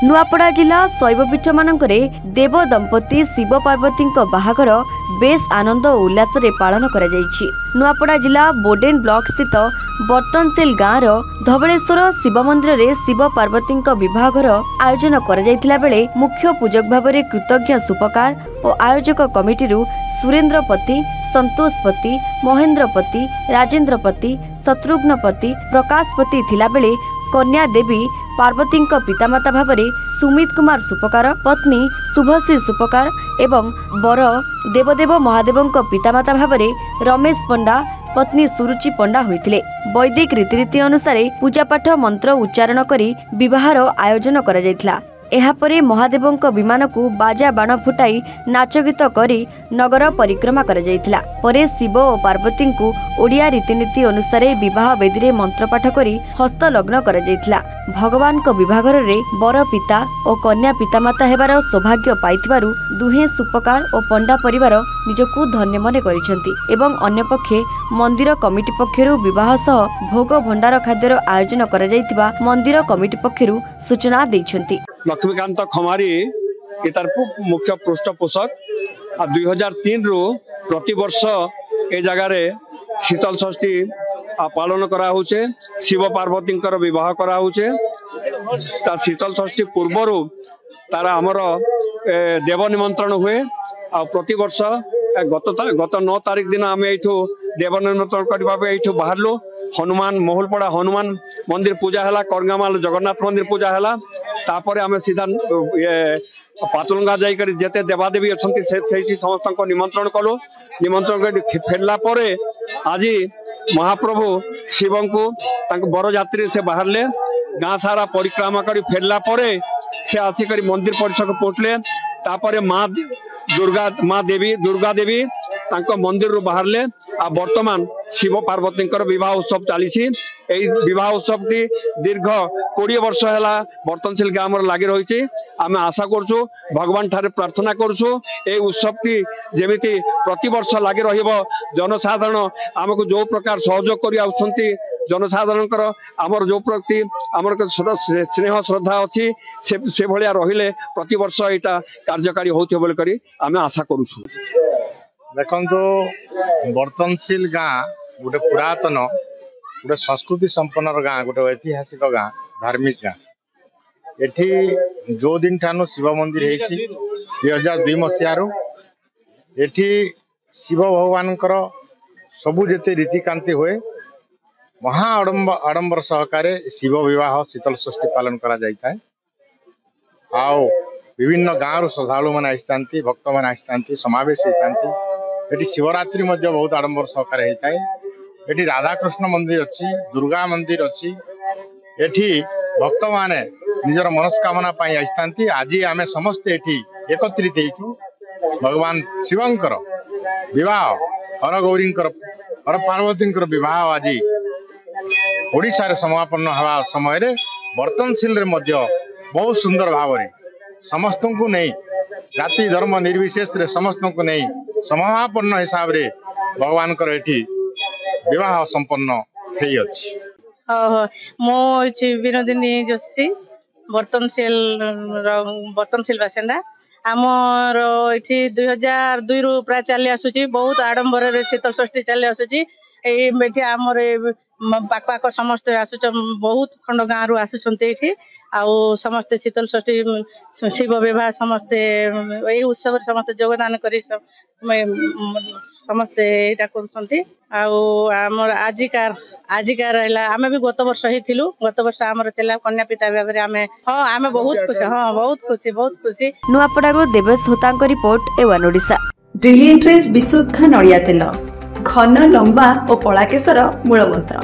नुआपड़ा जिला शैवपीठ मानकरे देव दंपति शिव पार्वती बाहागर बेस आनंद और उल्लास पालन करा जायछि। नुआपड़ा जिला बोडेन ब्लॉक स्थित बर्तनसेल गाँव धवलेश्वर शिव मंदिर में शिव पार्वती विवाहर आयोजन करा जायतिला बेले मुख्य पूजक भाव में कृतज्ञ सुपकार और आयोजक कमिटी सुरेन्द्रपति, संतोषपति, महेन्द्रपति, राजेन्द्रपति, शत्रुघ्नपति, प्रकाशपति थिला बेले कन्या देवी पार्वती पितामाता भाव में सुमित कुमार सुपकार, पत्नी शुभश्री सुपकार एवं बर देवदेव महादेव पितामाता भाव में रमेश पंडा, पत्नी सुरुचि पंडा होइतिले। वैदिक रीतिरीति अनुसार पूजापाठ मंत्र उच्चारण करी विवाहर आयोजन करा जायतिला। एहापरे महादेवों विमान को बाजा बाण फुटाई नाच गीत करी नगर परिक्रमा करा जायतिला। परे शिव और पार्वती को ओडिया रीतिनीति अनुसार विवाह वेदी मंत्रपाठ करी हस्तलग्न करा जायतिला। भगवान को विवाहघर रे बर पिता और कन्या पितामाता हेबार सौभाग्य पाइथिबारु दुहे सुपकार और पंडा परिवार निजकु धन्य मने करिसेंती एवं अन्य पक्षे मंदिर कमिटी पक्षरु विवाह सह भोग भंडार खाद्यर आयोजन करा जायतिबा मंदिर कमिटी पक्षरु सूचना दैछंती। लक्ष्मीकांत खमारी इतार मुख्य पृष्ठपोषक 2003 रु प्रति वर्ष ए जगह शीतल षष्ठी पालन करा होचे। शिव पार्वती विवाह करा होचे। शीतल षष्ठी पूर्व तार आमर देव निमंत्रण हुए आ प्रति वर्ष गत 9 तारीख दिन आम यू देव निमंत्रण करने बाहरलु। हनुमान मोहलपड़ा हनुमान मंदिर पूजा है, करगामाल जगन्नाथ मंदिर पूजा है। तापर आम सीधा पातुलंगा जाकर जेते देवादेवी अच्छी समस्त निमंत्रण कलु। निमंत्रण कर फेरला आज महाप्रभु शिव को बरजात्री से बाहरले गाँ सारा परिक्रमा कर फेरला से आसिक मंदिर परिसर को पहुँचले। तापर माँ देवी दुर्गा देवी मंदिर रू बाहरले। आ वर्तमान शिव पार्वती विवाह उत्सव चली। विवाह उत्सव की दीर्घ 20 वर्ष है बर्तनसेल गाँव लगी रही। आम आशा करछु भगवान ठारे प्रार्थना करछु ए उत्सव की जेमिति प्रति वर्ष लगी रहिबो। जनसाधारण आमको जो प्रकार सहयोग करि आउछंती जनसाधारण आमर जो प्रति आमर स्नेह श्रद्धा अच्छी से भलिया रहिले प्रति वर्ष यहाँ कार्यकारी होथिबो बोली करी आम आशा करूछु। देखो बर्तनसेल गाँ गोटे पुरातन गोटे संस्कृति संपन्न गाँ, गोटे ऐतिहासिक गाँ, धार्मिक गाँ। एठी जो दिन ठानु शिव मंदिर है 2002 मसीह एठी शिव भगवान सबू जेते रीतिकांति हुए महा आडंबर सहकारे शिव विवाह शीतल षष्ठी पालन करा जाता है। आओ विभिन्न गाँव श्रद्धालु मैंने आसती, भक्त मैंने आसती, समावेश होती। एटी शिवरात्रि मध्य बहुत आडंबर सहकारे होता है। एटी राधाकृष्ण मंदिर अच्छी, दुर्गा मंदिर अच्छी। एटी भक्त माने निजर मनस्कामना पाई आसती। आज आम समस्ते एटी एकत्रित होइछु भगवान शिवंकर विवाह हर गौरी हर पार्वती विवाह आज ओडिशा रे समापन हवा समय रे बर्तनसेल रे मध्य बहुत सुंदर भाव रे समस्त को नहीं जाति धर्म निर्विशेष रे समस्त को नहीं समापन हिसाब रे भगवान कर एठी विवाह संपन्न हेई अछि। मो विनोदिनी जोशी बर्तनसेल बासिंदा। आमर ये 2002 रु प्राय चली आसूची बहुत आडंबर शीतल षष्ठी चली आसूची। आमर पाक समस्त आसुच बहुत खंड गाँव रु आसुचंते ये आउ समस्ते शीतल षष्ठी शिव विवाह समस्ते यही उत्सव समस्त योगदान कर समस्ते यहाँ कर आजिकार आम भी गत वर्ष ही गत वर्ष आमर कन्या पिता भाव आम बहुत खुशी। हाँ बहुत खुशी। नुआपड़ारू देवेश होतांक रिपोर्ट एवान ओडिशा। ब्रिलियंट रेज विशुद्ध नड़िया तेल घन लंबा और पड़ा केशर मूल मंत्र।